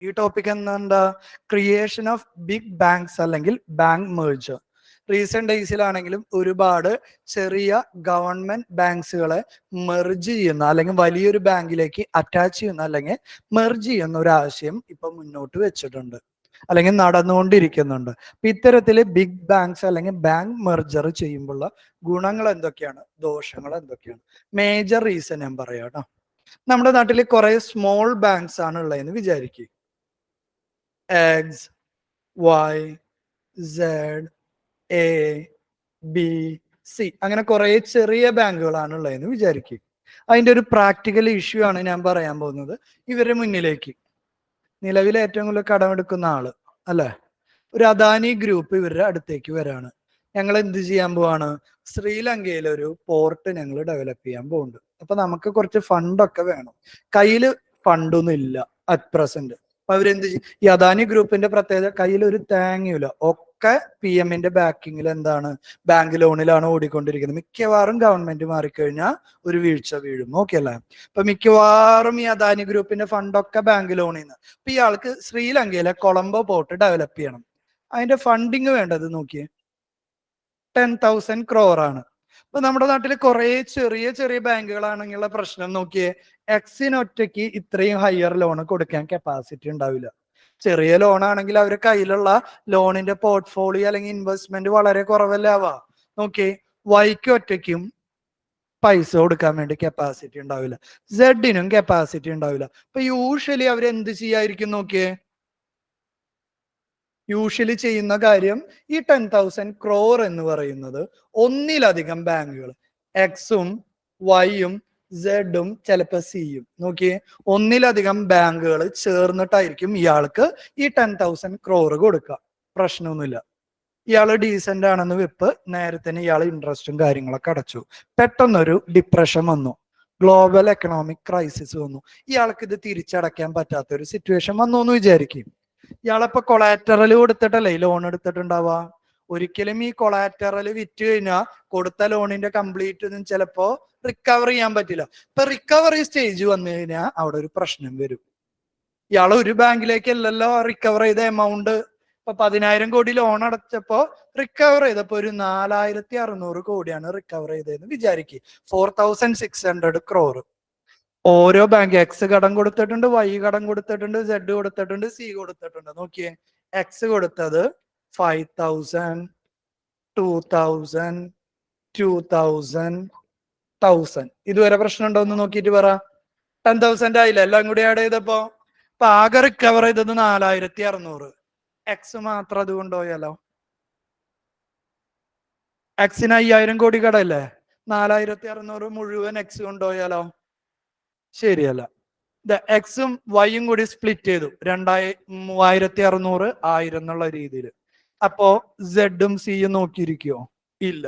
ഈ ടോപ്പിക് എന്താ? Creation of big banks അല്ലെങ്കിൽ ബാങ്ക് മെർജർ. റീസെന്റ് ഡേയ്സിലാണെങ്കിലും ഒരുപാട് ചെറിയ ഗവൺമെന്റ് ബാങ്ക്സുകളെ മെർജ് ചെയ്യുന്ന അല്ലെങ്കിൽ വലിയൊരു ബാങ്കിലേക്ക് അറ്റാച്ച് ചെയ്യുന്ന അല്ലെങ്കിൽ മെർജ് ചെയ്യുന്ന ഒരു ആശയം ഇപ്പൊ മുന്നോട്ട് വെച്ചിട്ടുണ്ട് അല്ലെങ്കിൽ നടന്നുകൊണ്ടിരിക്കുന്നുണ്ട്. അപ്പൊ ഇത്തരത്തില് ബിഗ് ബാങ്ക്സ് അല്ലെങ്കിൽ ബാങ്ക് മെർജർ ചെയ്യുമ്പോഴുള്ള ഗുണങ്ങൾ എന്തൊക്കെയാണ്, ദോഷങ്ങൾ എന്തൊക്കെയാണ്? മേജർ റീസൺ ഞാൻ പറയാം കേട്ടോ. നമ്മുടെ നാട്ടിൽ കുറെ സ്മോൾ ബാങ്ക്സ് ആണ് ഉള്ളതെന്ന് വിചാരിക്കുക. X, Y, Z, A, B, C അങ്ങനെ കുറെ ചെറിയ ബാങ്കുകളാണ് ഉള്ളതെന്ന് വിചാരിക്കുക. അതിന്റെ ഒരു പ്രാക്ടിക്കൽ ഇഷ്യൂ ആണ് ഞാൻ പറയാൻ പോകുന്നത്. ഇവരുടെ മുന്നിലേക്ക് നിലവിൽ ഏറ്റവും കൂടുതൽ കടമെടുക്കുന്ന ആള് അല്ലെ, ഒരു അദാനി ഗ്രൂപ്പ് ഇവരുടെ അടുത്തേക്ക് വരാണ്. ഞങ്ങൾ എന്ത് ചെയ്യാൻ പോവാണ്? ശ്രീലങ്കയിൽ ഒരു പോർട്ട് ഞങ്ങൾ ഡെവലപ്പ് ചെയ്യാൻ പോകുന്നുണ്ട്. അപ്പൊ നമുക്ക് കുറച്ച് ഫണ്ടൊക്കെ വേണം. കയ്യിൽ ഫണ്ടൊന്നും ഇല്ല അറ്റ് പ്രസന്റ്. അപ്പൊ അവരെന്ത് ചെയ്യും? ഈ അദാനി ഗ്രൂപ്പിന്റെ പ്രത്യേകത, കയ്യിൽ ഒരു തേങ്ങയില്ല, ഒക്കെ പി എമ്മിന്റെ ബാക്കിങ്ങിൽ എന്താണ്, ബാങ്ക് ലോണിലാണ് ഓടിക്കൊണ്ടിരിക്കുന്നത്. മിക്കവാറും ഗവൺമെന്റ് മാറിക്കഴിഞ്ഞാൽ ഒരു വീഴ്ച വീഴും. ഓക്കെ അല്ലേ? അപ്പൊ മിക്കവാറും ഈ അദാനി ഗ്രൂപ്പിന്റെ ഫണ്ടൊക്കെ ബാങ്ക് ലോണിൽ നിന്ന്. അപ്പൊ ഇയാൾക്ക് ശ്രീലങ്കയിലെ കൊളംബോ പോർട്ട് ഡെവലപ്പ് ചെയ്യണം. അതിന്റെ ഫണ്ടിങ് വേണ്ടത് നോക്കിയേ, 10,000 crore ആണ്. അപ്പൊ നമ്മുടെ നാട്ടിൽ കുറെ ചെറിയ ചെറിയ ബാങ്കുകളാണെങ്കിലുള്ള പ്രശ്നം നോക്കിയേ, എക്സിനൊറ്റയ്ക്ക് ഇത്രയും ഹയർ ലോൺ കൊടുക്കാൻ കപ്പാസിറ്റി ഉണ്ടാവില്ല. ചെറിയ ലോൺ ആണെങ്കിൽ അവരുടെ കയ്യിലുള്ള ലോണിന്റെ പോർട്ട്ഫോളിയോ അല്ലെങ്കിൽ ഇൻവെസ്റ്റ്മെന്റ് വളരെ കുറവല്ലാവാ. നോക്കിയേ, വൈക്ക് ഒറ്റയ്ക്കും പൈസ കൊടുക്കാൻ വേണ്ടി കപ്പാസിറ്റി ഉണ്ടാവില്ല, സെഡിനും കപ്പാസിറ്റി ഉണ്ടാവില്ല. അപ്പൊ യൂഷ്വലി അവരെന്ത് ചെയ്യായിരിക്കും നോക്കിയേ, യൂഷ്വലി ചെയ്യുന്ന കാര്യം, ഈ 10,000 crore എന്ന് പറയുന്നത് ഒന്നിലധികം ബാങ്കുകൾ, എക്സും വൈയും സെഡും ചിലപ്പോൾ സിയും, നോക്കിയേ, ഒന്നിലധികം ബാങ്കുകൾ ചേർന്നിട്ടായിരിക്കും ഇയാൾക്ക് ഈ 10,000 crore കൊടുക്കുക. പ്രശ്നമൊന്നുമില്ല, ഇയാള് ഡീസന്റ് ആണെന്ന് വെപ്പ്, നേരത്തെ ഇയാൾ ഇൻട്രസ്റ്റും കാര്യങ്ങളൊക്കെ അടച്ചു. പെട്ടെന്നൊരു ഡിപ്രഷൻ വന്നു, ഗ്ലോബൽ എക്കണോമിക് ക്രൈസിസ് വന്നു, ഇയാൾക്ക് ഇത് തിരിച്ചടയ്ക്കാൻ പറ്റാത്ത ഒരു സിറ്റുവേഷൻ വന്നു എന്ന് വിചാരിക്കും. ഇയാളപ്പോ കൊളാറ്ററൽ കൊടുത്തിട്ടല്ലേ ലോൺ എടുത്തിട്ടുണ്ടാവുക. ഒരിക്കലും ഈ കൊളാറ്ററൽ വിറ്റ് കഴിഞ്ഞാൽ കൊടുത്ത ലോണിന്റെ കംപ്ലീറ്റ് ഒന്നും ചിലപ്പോ റിക്കവർ ചെയ്യാൻ പറ്റില്ല. ഇപ്പൊ റിക്കവറി സ്റ്റേജ് വന്നു കഴിഞ്ഞാൽ അവിടെ ഒരു പ്രശ്നം വരും. ഇയാൾ ഒരു ബാങ്കിലേക്കല്ലല്ലോ റിക്കവർ ചെയ്ത എമൗണ്ട്. ഇപ്പൊ 10,000 കോടി ലോൺ അടച്ചപ്പോ റിക്കവർ ചെയ്തപ്പോ ഒരു 4,600 കോടിയാണ് റിക്കവർ ചെയ്തതെന്ന് വിചാരിക്കുക. 4,600 crore. ഓരോ ബാങ്ക് എക്സ് കടം കൊടുത്തിട്ടുണ്ട്, വൈ കടം കൊടുത്തിട്ടുണ്ട്, സെഡ് കൊടുത്തിട്ടുണ്ട്, സി കൊടുത്തിട്ടുണ്ട്. നോക്കിയേ, എക്സ് കൊടുത്തത് 5,000, 2,000, 2,000, 1,000. ഇതുവരെ പ്രശ്നം ഉണ്ടോ എന്ന് നോക്കിയിട്ട് പറ. 10,000 ആയില്ല എല്ലാം കൂടി ആഡ് ചെയ്തപ്പോ. അപ്പൊ ആകെ റിക്കവർ ചെയ്തത് 4,600. എക്സ് മാത്രം അത് കൊണ്ടുപോയാലോ? എക്സിന് 5,000 കോടി കടല്ലേ, 4,600 മുഴുവൻ എക്സ് കൊണ്ടുപോയാലോ? ശരിയല്ല. എക്സും വൈയും കൂടി സ്പ്ലിറ്റ് ചെയ്തു, 3,600, 1,000 എന്നുള്ള രീതിയിൽ. അപ്പോ സെഡും സിയും നോക്കിയിരിക്കുവോ? ഇല്ല.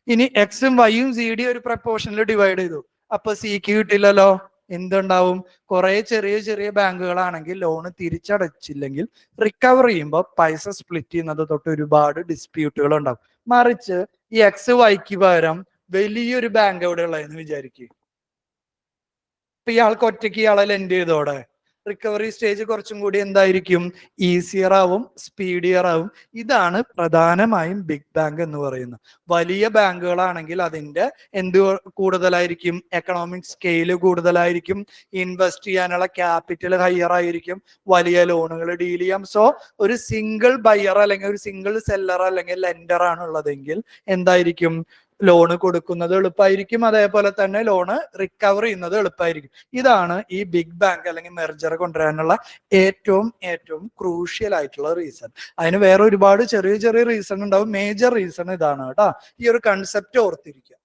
ഇനി എക്സും വൈയും സി ഡി ഒരു പ്രപ്പോർഷനിൽ ഡിവൈഡ് ചെയ്തു, അപ്പൊ സിക്ക് കിട്ടില്ലല്ലോ. എന്തുണ്ടാവും? കുറെ ചെറിയ ചെറിയ ബാങ്കുകളാണെങ്കിൽ ലോണ് തിരിച്ചടച്ചില്ലെങ്കിൽ റിക്കവർ ചെയ്യുമ്പോൾ പൈസ സ്പ്ലിറ്റ് ചെയ്യുന്നത് തൊട്ട് ഒരുപാട് ഡിസ്പ്യൂട്ടുകൾ ഉണ്ടാവും. മറിച്ച് ഈ എക്സ് വൈക്ക് പകരം വലിയൊരു ബാങ്ക് എവിടെ ഉള്ളതെന്ന് വിചാരിക്കുക. ഇപ്പൊ ഇയാൾക്ക് ഒറ്റയ്ക്ക് ഇയാളെ ലെൻഡ് ചെയ്തോടെ റിക്കവറി സ്റ്റേജ് കുറച്ചും കൂടി എന്തായിരിക്കും? ഈസിയർ ആവും, സ്പീഡിയർ ആവും. ഇതാണ് പ്രധാനമായും ബിഗ് ബാങ്ക് എന്ന് പറയുന്നത്. വലിയ ബാങ്കുകളാണെങ്കിൽ അതിന്റെ എന്ത് കൂടുതലായിരിക്കും? എക്കണോമിക് സ്കെയില് കൂടുതലായിരിക്കും, ഇൻവെസ്റ്റ് ചെയ്യാനുള്ള ക്യാപിറ്റൽ ഹയർ ആയിരിക്കും, വലിയ ലോണുകൾ ഡീൽ ചെയ്യാം. സോ ഒരു സിംഗിൾ ബയർ അല്ലെങ്കിൽ ഒരു സിംഗിൾ സെല്ലർ അല്ലെങ്കിൽ ലെൻഡർ ആണുള്ളതെങ്കിൽ എന്തായിരിക്കും? ലോണ് കൊടുക്കുന്നത് എളുപ്പമായിരിക്കും, അതേപോലെ തന്നെ ലോണ് റിക്കവർ ചെയ്യുന്നത് എളുപ്പമായിരിക്കും. ഇതാണ് ഈ ബിഗ് ബാങ്ക് അല്ലെങ്കിൽ മെർജർ കൊണ്ടുവരാനുള്ള ഏറ്റവും ഏറ്റവും ക്രൂഷ്യൽ ആയിട്ടുള്ള റീസൺ. അതിന് വേറെ ഒരുപാട് ചെറിയ ചെറിയ റീസൺ ഉണ്ടാവും, മേജർ റീസൺ ഇതാണ് കേട്ടോ. ഈ ഒരു കൺസെപ്റ്റ് ഓർത്തിരിക്കുക.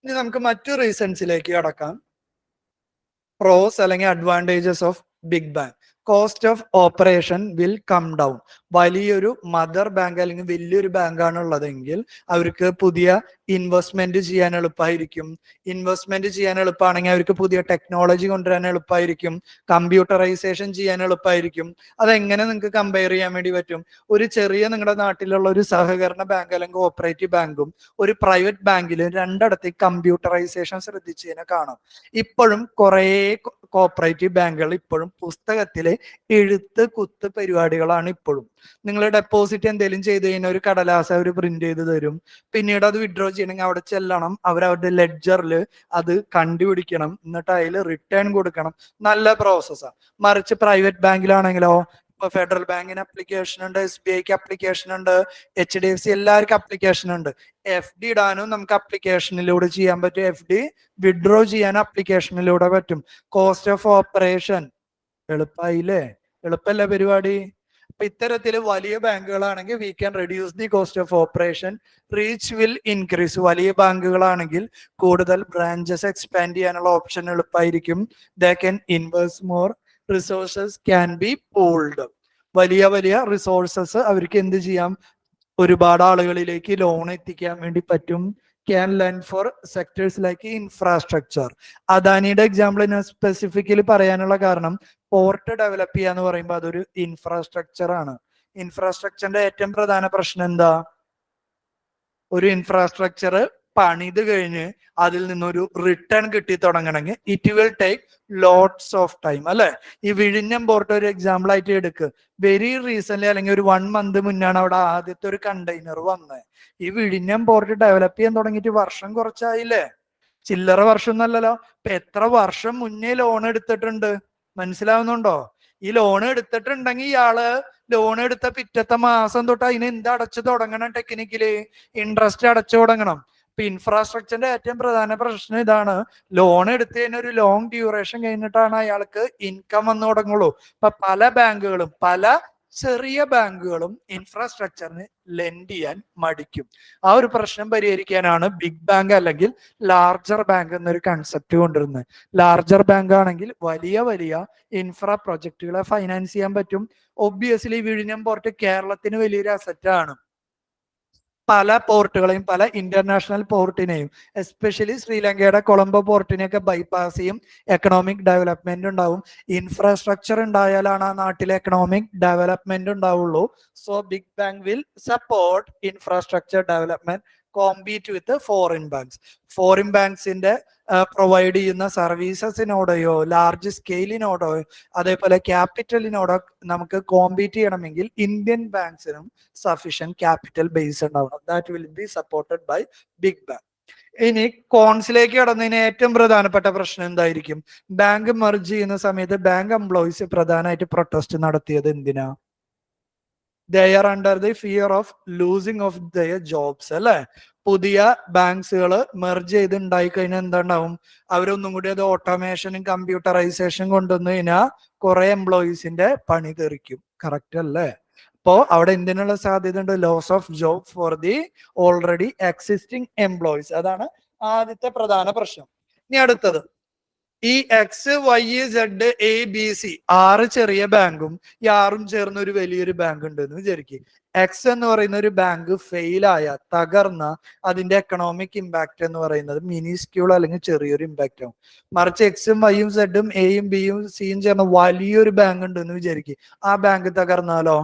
ഇനി നമുക്ക് മറ്റു റീസൺസിലേക്ക് കടക്കാം. പ്രോസ് അല്ലെങ്കിൽ advantages of big bank. Cost of operation will come down. വലിയൊരു മദർ ബാങ്ക് അല്ലെങ്കിൽ വലിയൊരു ബാങ്കാണ് ഉള്ളതെങ്കിൽ അവർക്ക് പുതിയ ഇൻവെസ്റ്റ്മെന്റ് ചെയ്യാൻ എളുപ്പമായിരിക്കും. ഇൻവെസ്റ്റ്മെന്റ് ചെയ്യാൻ എളുപ്പമാണെങ്കിൽ അവർക്ക് പുതിയ ടെക്നോളജി കൊണ്ടുവരാൻ എളുപ്പമായിരിക്കും, കമ്പ്യൂട്ടറൈസേഷൻ ചെയ്യാൻ എളുപ്പമായിരിക്കും. അതെങ്ങനെ നിങ്ങൾക്ക് കമ്പയർ ചെയ്യാൻ വേണ്ടി പറ്റും? ഒരു ചെറിയ നിങ്ങളുടെ നാട്ടിലുള്ള ഒരു സഹകരണ ബാങ്ക് അല്ലെങ്കിൽ കോഓപ്പറേറ്റീവ് ബാങ്കും ഒരു പ്രൈവറ്റ് ബാങ്കിലും രണ്ടിടത്തേക്ക് കമ്പ്യൂട്ടറൈസേഷൻ ശ്രദ്ധിച്ചതിനെ കാണാം. ഇപ്പോഴും കുറെ കോഓപ്പറേറ്റീവ് ബാങ്കുകൾ ഇപ്പോഴും പുസ്തകത്തിലെ എഴുത്ത് കുത്ത് പരിപാടികളാണ് ഇപ്പോഴും. നിങ്ങൾ ഡെപ്പോസിറ്റ് എന്തെങ്കിലും ചെയ്ത് കഴിഞ്ഞാൽ ഒരു കടലാസ് അവർ പ്രിന്റ് ചെയ്ത് തരും. പിന്നീട് അത് വിഡ്രോ ചെയ്യണമെങ്കിൽ അവിടെ ചെല്ലണം, അവരുടെ ലെഡ്ജറിൽ അത് കണ്ടുപിടിക്കണം, എന്നിട്ട് അതിൽ റിട്ടേൺ കൊടുക്കണം. നല്ല പ്രോസസ്സാണ്. മറിച്ച് പ്രൈവറ്റ് ബാങ്കിലാണെങ്കിലോ, ഇപ്പൊ ഫെഡറൽ ബാങ്കിന് അപ്ലിക്കേഷൻ ഉണ്ട്, SBIക്ക് അപ്ലിക്കേഷൻ ഉണ്ട്, HDFC എല്ലാവർക്കും അപ്ലിക്കേഷൻ ഉണ്ട്. FD ഇടാനും നമുക്ക് അപ്ലിക്കേഷനിലൂടെ ചെയ്യാൻ പറ്റും, FD വിഡ്രോ ചെയ്യാൻ അപ്ലിക്കേഷനിലൂടെ പറ്റും. കോസ്റ്റ് ഓഫ് ഓപ്പറേഷൻ എളുപ്പമായില്ലേ? എളുപ്പമല്ലേ പരിപാടി? അപ്പൊ ഇത്തരത്തിൽ വലിയ ബാങ്കുകളാണെങ്കിൽ we can reduce the cost of operation, reach will increase. വലിയ ബാങ്കുകളാണെങ്കിൽ കൂടുതൽ ബ്രാഞ്ചസ് എക്സ്പാൻഡ് ചെയ്യാനുള്ള ഓപ്ഷൻ എളുപ്പമായിരിക്കും. They can invest more, resources can be pooled. വലിയ വലിയ റിസോഴ്സസ് അവർക്ക് എന്ത് ചെയ്യാം? ഒരുപാട് ആളുകളിലേക്ക് ലോൺ എത്തിക്കാൻ വേണ്ടി പറ്റും. Can lend for sectors like infrastructure. അദാനിയുടെ എക്സാമ്പിൾ ഞാൻ സ്പെസിഫിക്കലി പറയാനുള്ള കാരണം, പോർട്ട് ഡെവലപ്പ് ചെയ്യാന്ന് പറയുമ്പോൾ അതൊരു ഇൻഫ്രാസ്ട്രക്ചർ ആണ്. ഇൻഫ്രാസ്ട്രക്ചറിന്റെ ഏറ്റവും പ്രധാന പ്രശ്നം എന്താ? ഒരു ഇൻഫ്രാസ്ട്രക്ചർ പണിത് കഴിഞ്ഞ് അതിൽ നിന്നൊരു റിട്ടേൺ കിട്ടി തുടങ്ങണമെങ്കിൽ it will take lots of time, അല്ലെ? ഈ വിഴിഞ്ഞം പോർട്ട് ഒരു എക്സാമ്പിൾ ആയിട്ട് എടുക്ക്. വെരി റീസെന്റ് അല്ലെങ്കിൽ ഒരു 1 month മുന്നാണ് അവിടെ ആദ്യത്തെ ഒരു കണ്ടെയ്നർ വന്നത്. ഈ വിഴിഞ്ഞം പോർട്ട് ഡെവലപ്പ് ചെയ്യാൻ തുടങ്ങിയിട്ട് വർഷം കുറച്ചായില്ലേ? ചില്ലറ വർഷം ഒന്നല്ലല്ലോ. ഇപ്പൊ എത്ര വർഷം മുന്നേ ലോൺ എടുത്തിട്ടുണ്ട്? മനസ്സിലാവുന്നുണ്ടോ? ഈ ലോൺ എടുത്തിട്ടുണ്ടെങ്കിൽ ഇയാള് ലോൺ എടുത്ത പിറ്റത്തെ മാസം തൊട്ട് അതിന് എന്ത് അടച്ചു തുടങ്ങണം? ടെക്നിക്കലി ഇൻട്രസ്റ്റ് അടച്ചു തുടങ്ങണം. ഇപ്പൊ ഇൻഫ്രാസ്ട്രക്ചറിന്റെ ഏറ്റവും പ്രധാന പ്രശ്നം ഇതാണ്. ലോൺ എടുത്തതിന് ഒരു ലോങ് ഡ്യൂറേഷൻ കഴിഞ്ഞിട്ടാണ് അയാൾക്ക് ഇൻകം വന്നു തുടങ്ങുള്ളൂ. ഇപ്പൊ പല ബാങ്കുകളും, പല ചെറിയ ബാങ്കുകളും ഇൻഫ്രാസ്ട്രക്ചറിന് ലെൻഡ് ചെയ്യാൻ മടിക്കും. ആ ഒരു പ്രശ്നം പരിഹരിക്കാനാണ് ബിഗ് ബാങ്ക് അല്ലെങ്കിൽ ലാർജർ ബാങ്ക് എന്നൊരു കൺസെപ്റ്റ് കൊണ്ടുവരുന്നത്. ലാർജർ ബാങ്ക് ആണെങ്കിൽ വലിയ വലിയ ഇൻഫ്രാ പ്രൊജക്ടുകളെ ഫൈനാൻസ് ചെയ്യാൻ പറ്റും. ഒബ്വിയസ്ലി വിഴിഞ്ഞം പോർട്ട് കേരളത്തിന് വലിയൊരു അസറ്റാണ്. പല പോർട്ടുകളെയും, പല ഇന്റർനാഷണൽ പോർട്ടിനെയും, എസ്പെഷ്യലി ശ്രീലങ്കയുടെ കൊളംബോ പോർട്ടിനെയൊക്കെ ബൈപ്പാസ് ചെയ്യും. എക്കണോമിക് ഡെവലപ്മെന്റ് ഉണ്ടാവും. ഇൻഫ്രാസ്ട്രക്ചർ ഉണ്ടായാലാണ് ആ നാട്ടിലെ എക്കണോമിക് ഡെവലപ്മെന്റ് ഉണ്ടാവുള്ളൂ. So big bank will support infrastructure development, compete with foreign banks. Foreign ബാങ്ക്സിന്റെ പ്രൊവൈഡ് ചെയ്യുന്ന സർവീസസിനോടെയോ ലാർജ് സ്കെയിലിനോടോ അതേപോലെ ക്യാപിറ്റലിനോടോ നമുക്ക് കോമ്പീറ്റ് ചെയ്യണമെങ്കിൽ ഇന്ത്യൻ ബാങ്ക്സിനും സഫീഷ്യന്റ് ക്യാപിറ്റൽ ബേസ് ഉണ്ടാവണം. That will be supported by big bank. ഇനി കോൺസിലേക്ക് കടന്നതിന് ഏറ്റവും പ്രധാനപ്പെട്ട പ്രശ്നം എന്തായിരിക്കും? ബാങ്ക് മെർജ് ചെയ്യുന്ന സമയത്ത് ബാങ്ക് എംപ്ലോയീസ് പ്രധാനമായിട്ട് പ്രൊട്ടസ്റ്റ് നടത്തിയത് എന്തിനാ? They are under the fear of losing of their jobs, അല്ലെ? പുതിയ ബാങ്ക്സുകൾ മെർജ് ചെയ്ത് ഉണ്ടായി കഴിഞ്ഞാൽ എന്താണ്ടാവും? അവരൊന്നും കൂടി അത് ഓട്ടോമേഷനും കമ്പ്യൂട്ടറൈസേഷനും കൊണ്ടുവന്നു കഴിഞ്ഞാൽ കുറെ എംപ്ലോയീസിന്റെ പണി തെറിക്കും. കറക്റ്റ് അല്ലേ? അപ്പോ അവിടെ എന്തിനുള്ള സാധ്യത ഉണ്ട്? Loss of job for the already existing employees. അതാണ് ആദ്യത്തെ പ്രധാന പ്രശ്നം. ഇനി അടുത്തത്, ഈ X, Y, Z, A, B, C 6 ചെറിയ ബാങ്കും ഈ 6ഉം ചേർന്ന് ഒരു വലിയൊരു ബാങ്ക് ഉണ്ട് എന്ന് വിചാരിക്കും. X എന്ന് പറയുന്ന ഒരു ബാങ്ക് ഫെയിലായ, തകർന്ന, അതിന്റെ എക്കണോമിക് ഇമ്പാക്ട് എന്ന് പറയുന്നത് മിനിസ്ക്യൂൾ അല്ലെങ്കിൽ ചെറിയൊരു ഇമ്പാക്ട് ആവും. മറിച്ച് Xഉം Yഉം Zഉം Aയും Bയും Cയും ചേർന്ന വലിയൊരു ബാങ്ക് ഉണ്ട് എന്ന് വിചാരിക്കും. ആ ബാങ്ക് തകർന്നാലോ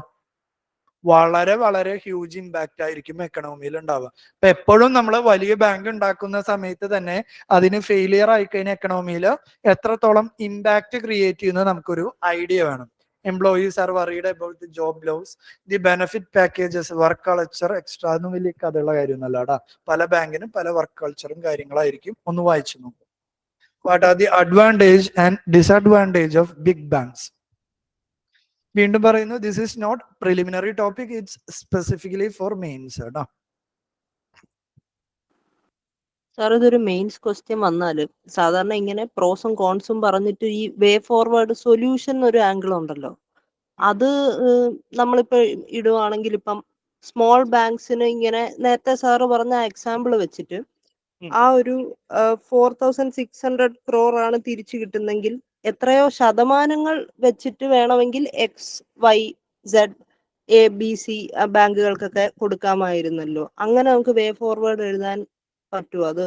വളരെ വളരെ ഹ്യൂജ് ഇമ്പാക്റ്റ് ആയിരിക്കും എക്കണോമിയിൽ ഉണ്ടാവുക. അപ്പൊ എപ്പോഴും നമ്മൾ വലിയ ബാങ്ക് ഉണ്ടാക്കുന്ന സമയത്ത് തന്നെ അതിന് ഫെയിലിയർ ആയിക്കഴിഞ്ഞാൽ എക്കണോമിയിൽ എത്രത്തോളം ഇമ്പാക്ട് ക്രിയേറ്റ് ചെയ്യുന്നത് നമുക്കൊരു ഐഡിയ വേണം. Employees are worried about the job loss, the benefit packages, work culture, extra ഒന്നും വലിയ കഥയുള്ള കാര്യമൊന്നുമല്ലാടാ. പല ബാങ്കിനും പല വർക്ക് കൾച്ചറും കാര്യങ്ങളായിരിക്കും. ഒന്ന് വായിച്ചു നോക്കും. What are the advantage and disadvantage of big banks? വീണ്ടും പറയുന്നു, this is not preliminary topic, it's specifically for mains കേട്ടോ. സാർ, ഇതൊരു മെയിൻസ് ക്വസ്റ്റ്യൻ വന്നാല് സാധാരണ ഇങ്ങനെ പ്രോസും കോൺസും പറഞ്ഞിട്ട് ഈ വേ ഫോർവേഡ് സൊല്യൂഷൻ ഒരു ആംഗിൾ ഉണ്ടല്ലോ, അത് നമ്മളിപ്പോ ഇടുവാണെങ്കിൽ ഇപ്പം സ്മോൾ ബാങ്ക്സിന് ഇങ്ങനെ നേരത്തെ സാറ് പറഞ്ഞ എക്സാമ്പിൾ വെച്ചിട്ട് ആ ഒരു 4600 crore ആണ് തിരിച്ചു കിട്ടുന്നെങ്കിൽ എത്രയോ ശതമാനങ്ങൾ വെച്ചിട്ട് വേണമെങ്കിൽ XYZ ABC ബാങ്കുകൾക്കൊക്കെ കൊടുക്കാമായിരുന്നല്ലോ. അങ്ങനെ നമുക്ക് വേ ഫോർവേഡ് എഴുതാൻ പറ്റുമോ? അത്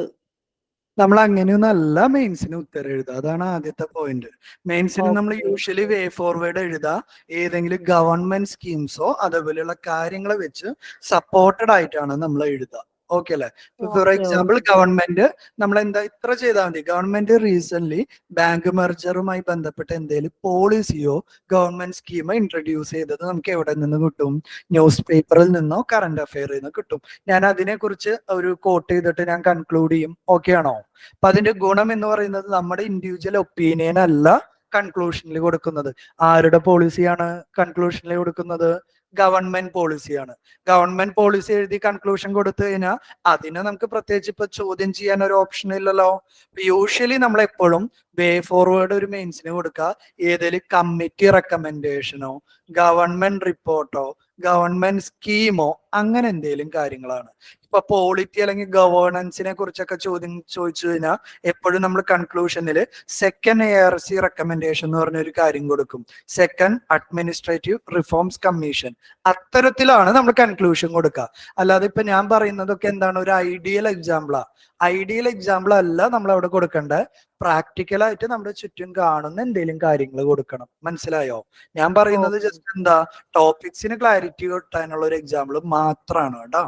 നമ്മൾ അങ്ങനെയൊന്നല്ല മെയിൻസിന് ഉത്തരം എഴുതുക. അതാണ് ആദ്യത്തെ പോയിന്റ്. മെയിൻസിന് നമ്മൾ യൂഷ്വലി വേ ഫോർവേഡ് എഴുതുക ഏതെങ്കിലും ഗവൺമെന്റ് സ്കീംസോ അതേപോലെയുള്ള കാര്യങ്ങൾ വെച്ച് സപ്പോർട്ടഡ് ആയിട്ടാണ് നമ്മൾ എഴുതുക. ഓക്കെ അല്ലേ? ഫോർ ഓക്കെ എക്സാമ്പിൾ ഗവൺമെന്റ് നമ്മൾ എന്താ ഇത്ര ചെയ്താൽ മതി. ഗവൺമെന്റ് റീസെന്റ് ബാങ്ക് മെർജറുമായി ബന്ധപ്പെട്ട് എന്തെങ്കിലും പോളിസിയോ ഗവൺമെന്റ് സ്കീമോ ഇൻട്രൊഡ്യൂസ് ചെയ്തത് നമുക്ക് എവിടെ നിന്ന് കിട്ടും? ന്യൂസ് പേപ്പറിൽ നിന്നോ കറണ്ട് അഫയറിൽ നിന്നോ കിട്ടും. ഞാൻ അതിനെ കുറിച്ച് ഒരു കോട്ട് ചെയ്തിട്ട് ഞാൻ കൺക്ലൂഡ് ചെയ്യും. ഓക്കെ ആണോ? അപ്പൊ അതിന്റെ ഗുണം എന്ന് പറയുന്നത് നമ്മുടെ ഇൻഡിവിജ്വൽ ഒപ്പീനിയൻ അല്ല കൺക്ലൂഷനിൽ കൊടുക്കുന്നത്. ആരുടെ പോളിസിയാണ് കൺക്ലൂഷനിൽ കൊടുക്കുന്നത്? ഗവൺമെന്റ് പോളിസിയാണ്. ഗവൺമെന്റ് പോളിസി എഴുതി കൺക്ലൂഷൻ കൊടുത്തു കഴിഞ്ഞാൽ അതിനെ നമുക്ക് പ്രത്യേകിച്ച് ഇപ്പൊ ചോദ്യം ചെയ്യാൻ ഒരു ഓപ്ഷൻ ഇല്ലല്ലോ. യൂഷ്വലി നമ്മൾ എപ്പോഴും വേ ഫോർവേഡ് ഒരു മെയിൻസിന് കൊടുക്കുക ഏതെങ്കിലും കമ്മിറ്റി റെക്കമെൻഡേഷനോ ഗവൺമെന്റ് റിപ്പോർട്ടോ ഗവൺമെന്റ് സ്കീമോ അങ്ങനെ എന്തെങ്കിലും കാര്യങ്ങളാണ്. ഇപ്പൊ പോളിറ്റി അല്ലെങ്കിൽ ഗവേണൻസിനെ കുറിച്ചൊക്കെ ചോദിച്ചു കഴിഞ്ഞാൽ എപ്പോഴും നമ്മൾ കൺക്ലൂഷനിൽ സെക്കൻഡ് ARC റെക്കമെൻഡേഷൻ എന്ന് പറഞ്ഞൊരു കാര്യം കൊടുക്കും. Second administrative reforms commission. അത്തരത്തിലാണ് നമ്മൾ കൺക്ലൂഷൻ കൊടുക്കുക. അല്ലാതെ ഇപ്പൊ ഞാൻ പറയുന്നതൊക്കെ എന്താണ്? ഒരു ഐഡിയൽ എക്സാമ്പിളാ. ഐഡിയൽ എക്സാമ്പിൾ അല്ല നമ്മൾ അവിടെ കൊടുക്കേണ്ടത്. പ്രാക്ടിക്കലായിട്ട് നമ്മുടെ ചുറ്റും കാണുന്ന എന്തെങ്കിലും കാര്യങ്ങൾ കൊടുക്കണം. മനസ്സിലായോ? ഞാൻ പറയുന്നത് ജസ്റ്റ് എന്താ ടോപ്പിക്സിന് ക്ലാരിറ്റി കിട്ടാനുള്ള ഒരു എക്സാമ്പിൾ മാത്രമാണ് കേട്ടോ.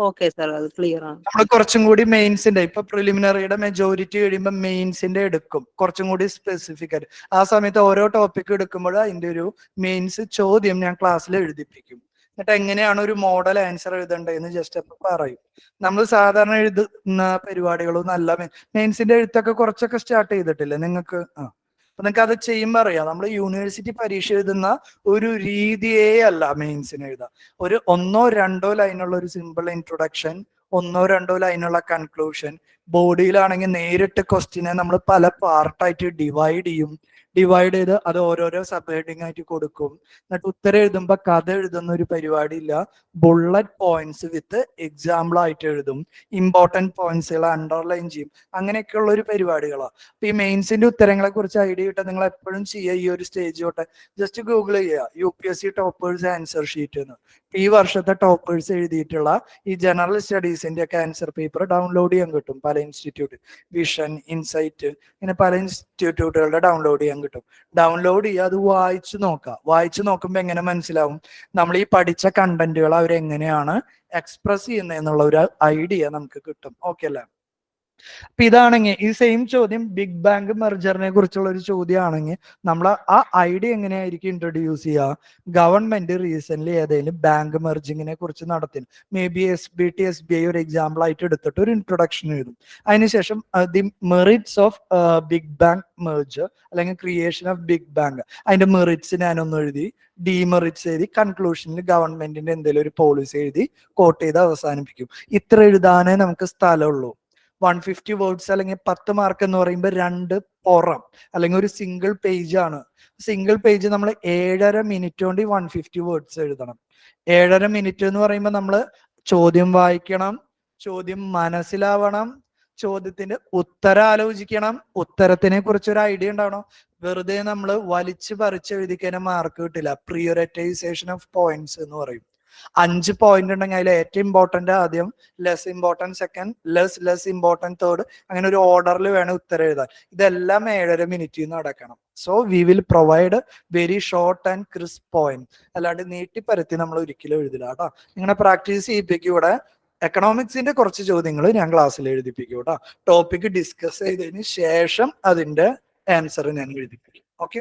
ഓക്കെ സാർ, അത് ക്ലിയർ ആണ്. നമ്മൾ കുറച്ചും കൂടി മെയിൻസിന്റെ ഇപ്പൊ പ്രിലിമിനറിയുടെ മെജോറിറ്റി കഴിയുമ്പോൾ മെയിൻസിന്റെ എടുക്കും കുറച്ചും കൂടി സ്പെസിഫിക് ആയിട്ട്. ആ സമയത്ത് ഓരോ ടോപ്പിക് എടുക്കുമ്പോൾ അതിന്റെ ഒരു മെയിൻസ് ചോദ്യം ഞാൻ ക്ലാസ്സിൽ എഴുതിപ്പിക്കും. എന്നിട്ട് എങ്ങനെയാണ് ഒരു മോഡൽ ആൻസർ എഴുതേണ്ടതെന്ന് ജസ്റ്റ് അപ്പൊ പറയും. നമ്മൾ സാധാരണ എഴുതുന്ന പരിപാടികളൊന്നും അല്ല. മെയിൻസിന്റെ എഴുത്തൊക്കെ കുറച്ചൊക്കെ സ്റ്റാർട്ട് ചെയ്തിട്ടില്ലേ നിങ്ങൾക്ക്? അപ്പൊ നിങ്ങൾക്ക് അത് ചെയ്യുമ്പോൾ അറിയാം നമ്മൾ യൂണിവേഴ്സിറ്റി പരീക്ഷ എഴുതുന്ന ഒരു രീതിയേ അല്ല മെയിൻസിന് എഴുതാം. ഒരു 1-2 ലൈനുള്ള ഒരു സിമ്പിൾ ഇൻട്രൊഡക്ഷൻ, 1-2 ലൈനുള്ള കൺക്ലൂഷൻ. ബോഡിയിലാണെങ്കിൽ നേരിട്ട് ക്വസ്റ്റിനെ നമ്മൾ പല പാർട്ടായിട്ട് ഡിവൈഡ് ചെയ്യും. ഡിവൈഡ് ചെയ്ത് അത് ഓരോരോ സബ് ഹെഡിങ് ആയിട്ട് കൊടുക്കും. എന്നിട്ട് ഉത്തരം എഴുതുമ്പോൾ കഥ എഴുതുന്ന ഒരു പരിപാടി ഇല്ല. ബുള്ളറ്റ് പോയിന്റ്സ് വിത്ത് എക്സാമ്പിൾ ആയിട്ട് എഴുതും. ഇമ്പോർട്ടന്റ് പോയിന്റ്സുകൾ അണ്ടർലൈൻ ചെയ്യും. അങ്ങനെയൊക്കെയുള്ള ഒരു പരിപാടികളാണ്. അപ്പൊ ഈ മെയിൻസിന്റെ ഉത്തരങ്ങളെ കുറിച്ച് ഐഡിയ കിട്ടാൻ നിങ്ങൾ എപ്പോഴും ചെയ്യുക ഈ ഒരു സ്റ്റേജ് തൊട്ട് ജസ്റ്റ് ഗൂഗിൾ ചെയ്യുക UPSC ടോപ്പേഴ്സ് ആൻസർ ഷീറ്റ് എന്ന്. ഈ വർഷത്തെ ടോപ്പേഴ്സ് എഴുതിയിട്ടുള്ള ഈ ജനറൽ സ്റ്റഡീസിന്റെ ഒക്കെ ആൻസർ പേപ്പർ ഡൗൺലോഡ് ചെയ്യാൻ കിട്ടും. പല ഇൻസ്റ്റിറ്റ്യൂട്ട് വിഷൻ, ഇൻസൈറ്റ്, ഇങ്ങനെ പല ഇൻസ്റ്റിറ്റ്യൂട്ടുകളുടെ ഡൗൺലോഡ് ചെയ്യാൻ കിട്ടും. ഡൗൺലോഡ് ചെയ്യുക, അത് വായിച്ചു നോക്കുക. വായിച്ചു നോക്കുമ്പോൾ എങ്ങനെ മനസ്സിലാവും നമ്മൾ ഈ പഠിച്ച കണ്ടന്റുകൾ അവരെങ്ങനെയാണ് എക്സ്പ്രസ് ചെയ്യുന്നതെന്നുള്ള ഒരു ഐഡിയ നമുക്ക് കിട്ടും. ഓക്കെ അല്ലേ? അപ്പൊ ഇതാണെങ്കിൽ ഈ സെയിം ചോദ്യം ബിഗ് ബാങ്ക് മെർജറിനെ കുറിച്ചുള്ള ഒരു ചോദ്യമാണെങ്കിൽ നമ്മൾ ആ ഐഡിയ എങ്ങനെയായിരിക്കും ഇൻട്രൊഡ്യൂസ് ചെയ്യുക? ഗവൺമെന്റ് റീസെന്റ് ഏതെങ്കിലും ബാങ്ക് മെർജിങ്ങിനെ കുറിച്ച് നടത്തി മേ ബി SBT SBI ഒരു എക്സാമ്പിൾ ആയിട്ട് എടുത്തിട്ട് ഒരു ഇൻട്രൊഡക്ഷൻ എഴുതും. അതിനുശേഷം the merits of big bank merger അല്ലെങ്കിൽ ക്രിയേഷൻ ഓഫ് ബിഗ് ബാങ്ക്, അതിന്റെ മെറിറ്റ്സ് ഞാനൊന്ന് എഴുതി, ഡിമെറിറ്റ്സ് എഴുതി, കൺക്ലൂഷനിൽ ഗവൺമെന്റിന്റെ എന്തെങ്കിലും ഒരു പോളിസി എഴുതി കോട്ട് ചെയ്ത് അവസാനിപ്പിക്കും. ഇത്ര എഴുതാനേ നമുക്ക് സ്ഥലമുള്ളൂ. 150 വേർഡ്സ് അല്ലെങ്കിൽ 10 മാർക്ക് എന്ന് പറയുമ്പോൾ 2 പുറം അല്ലെങ്കിൽ ഒരു സിംഗിൾ പേജ് ആണ്. സിംഗിൾ പേജ് നമ്മൾ 7.5 മിനിറ്റ് കൊണ്ട് 150 വേർഡ്സ് എഴുതണം. 7.5 മിനിറ്റ് എന്ന് പറയുമ്പോൾ നമ്മൾ ചോദ്യം വായിക്കണം, ചോദ്യം മനസ്സിലാവണം, ചോദ്യത്തിന്റെ ഉത്തരം ആലോചിക്കണം, ഉത്തരത്തിനെ കുറിച്ച് ഒരു ഐഡിയ ഉണ്ടാവണം. വെറുതെ നമ്മൾ വലിച്ചു പറിച്ച് എഴുതിക്കഴിഞ്ഞാൽ മാർക്ക് കിട്ടില്ല. പ്രിയോറിറ്റൈസേഷൻ ഓഫ് പോയിന്റ്സ് എന്ന് പറയും. 5 പോയിന്റ് ഉണ്ടെങ്കിൽ അതിൽ ഏറ്റവും ഇമ്പോർട്ടന്റ് ആദ്യം, less important second, less important third, അങ്ങനെ ഒരു ഓർഡറിൽ വേണം ഉത്തരം എഴുതാൻ. ഇതെല്ലാം 7.5 മിനിറ്റിൽ നടക്കണം. So we will provide very short and crisp point. അല്ലാണ്ട് നീട്ടിപ്പരത്തി നമ്മൾ ഒരിക്കലും എഴുതില്ല കേട്ടോ. ഇങ്ങനെ പ്രാക്ടീസ് ചെയ്യിപ്പിക്കൂടെ. എക്കണോമിക്സിന്റെ കുറച്ച് ചോദ്യങ്ങൾ ഞാൻ ക്ലാസ്സിൽ എഴുതിപ്പിക്കും കേട്ടോ. ടോപ്പിക് ഡിസ്കസ് ചെയ്തതിന് ശേഷം അതിന്റെ ആൻസർ ഞാൻ എഴുതിപ്പിക്കും. ഓക്കെ.